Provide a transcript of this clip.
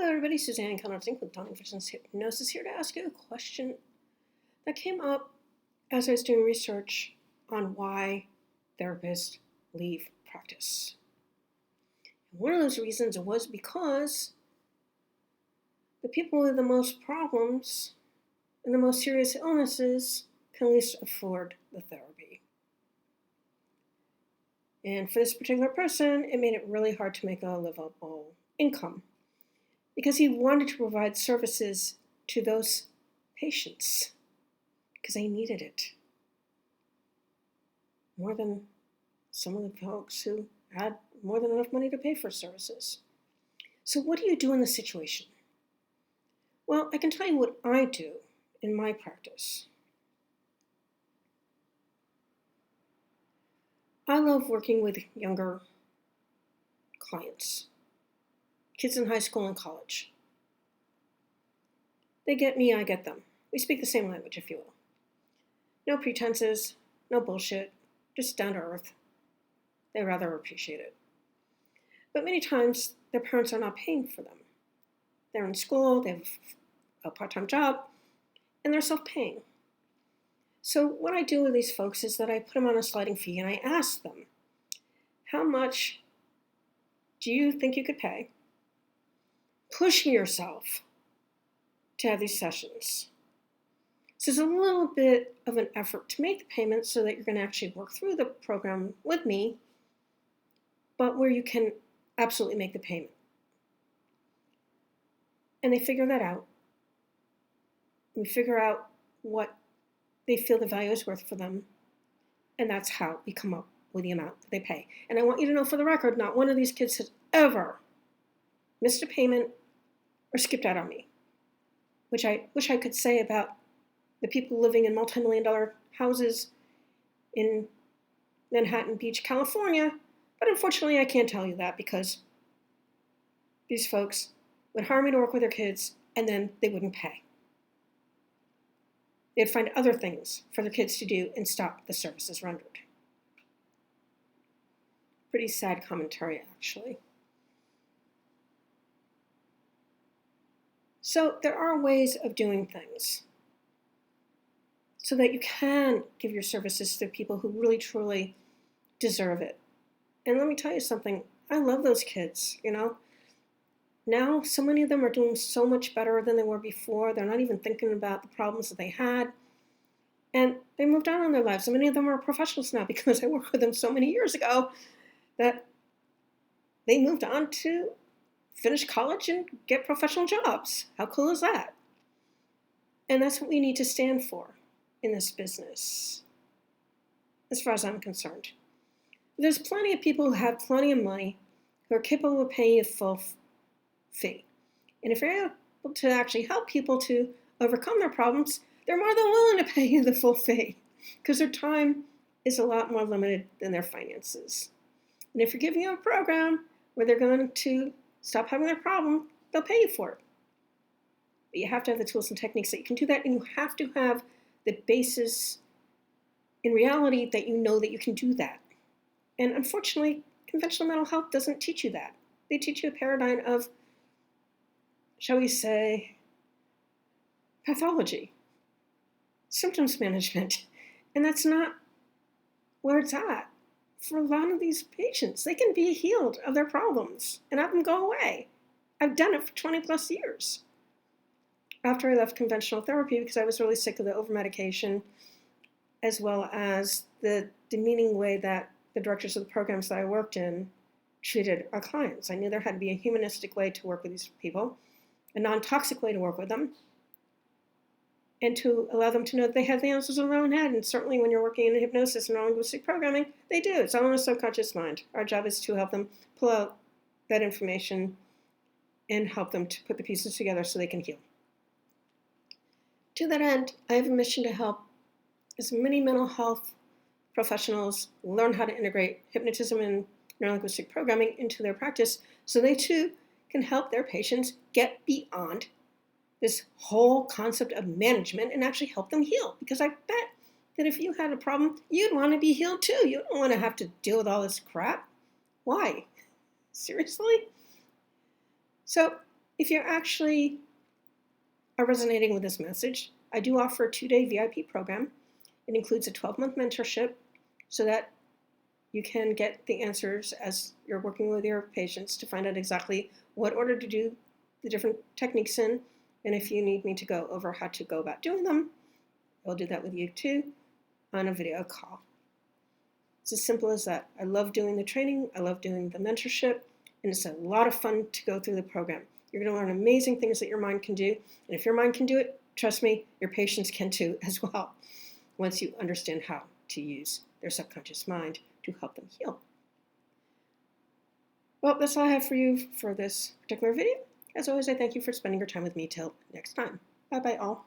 Hello everybody, Suzanne Conradson with Dawn Visions Hypnosis here to ask you a question that came up as I was doing research on why therapists leave practice. And one of those reasons was because the people with the most problems and the most serious illnesses can least afford the therapy. And for this particular person, it made it really hard to make a livable income, because he wanted to provide services to those patients because they needed it more than some of the folks who had more than enough money to pay for services. So what do you do in this situation? Well, I can tell you what I do in my practice. I love working with younger clients. Kids in high school and college. They get me, I get them. We speak the same language, if you will. No pretenses, no bullshit, just down to earth. They rather appreciate it. But many times, their parents are not paying for them. They're in school, they have a part-time job, and they're self-paying. So what I do with these folks is that I put them on a sliding fee and I ask them, how much do you think you could pay? Pushing yourself to have these sessions. So it's a little bit of an effort to make the payment so that you're going to actually work through the program with me, but where you can absolutely make the payment. And they figure that out. We figure out what they feel the value is worth for them, and that's how we come up with the amount that they pay. And I want you to know, for the record, not one of these kids has ever missed a payment or skipped out on me, which I wish I could say about the people living in multi-million-dollar houses in Manhattan Beach, California, but unfortunately I can't tell you that because these folks would hire me to work with their kids and then they wouldn't pay. They'd find other things for their kids to do and stop the services rendered. Pretty sad commentary, actually. So there are ways of doing things so that you can give your services to people who really, truly deserve it. And let me tell you something, I love those kids, Now, so many of them are doing so much better than they were before. They're not even thinking about the problems that they had. And they moved on in their lives. So many of them are professionals now because I worked with them so many years ago that they moved on to finish college and get professional jobs. How cool is that? And that's what we need to stand for in this business, as far as I'm concerned. There's plenty of people who have plenty of money who are capable of paying a full fee. And if you're able to actually help people to overcome their problems, they're more than willing to pay you the full fee because their time is a lot more limited than their finances. And if you're giving them a program where they're going to stop having their problem, they'll pay you for it. But you have to have the tools and techniques that you can do that, and you have to have the basis in reality that you know that you can do that. And unfortunately, conventional mental health doesn't teach you that. They teach you a paradigm of, shall we say, pathology, symptoms management, and that's not where it's at. For a lot of these patients, they can be healed of their problems and have them go away. I've done it for 20 plus years. After I left conventional therapy because I was really sick of the over-medication as well as the demeaning way that the directors of the programs that I worked in treated our clients. I knew there had to be a humanistic way to work with these people, a non-toxic way to work with them, and to allow them to know that they have the answers in their own head. And certainly when you're working in hypnosis and neurolinguistic programming, they do. It's all in the subconscious mind. Our job is to help them pull out that information and help them to put the pieces together so they can heal. To that end, I have a mission to help as many mental health professionals learn how to integrate hypnotism and neurolinguistic programming into their practice so they too can help their patients get beyond this whole concept of management and actually help them heal. Because I bet that if you had a problem, you'd want to be healed too. You don't want to have to deal with all this crap. Why? Seriously? So If you actually are resonating with this message, I do offer a 2-day VIP program. It includes a 12-month mentorship so that you can get the answers as you're working with your patients to find out exactly what order to do the different techniques in. And if you need me to go over how to go about doing them, I'll do that with you too on a video call. It's as simple as that. I love doing the training. I love doing the mentorship. And it's a lot of fun to go through the program. You're going to learn amazing things that your mind can do. And if your mind can do it, trust me, your patients can too as well, once you understand how to use their subconscious mind to help them heal. Well, that's all I have for you for this particular video. As always, I thank you for spending your time with me. Till next time. Bye-bye all.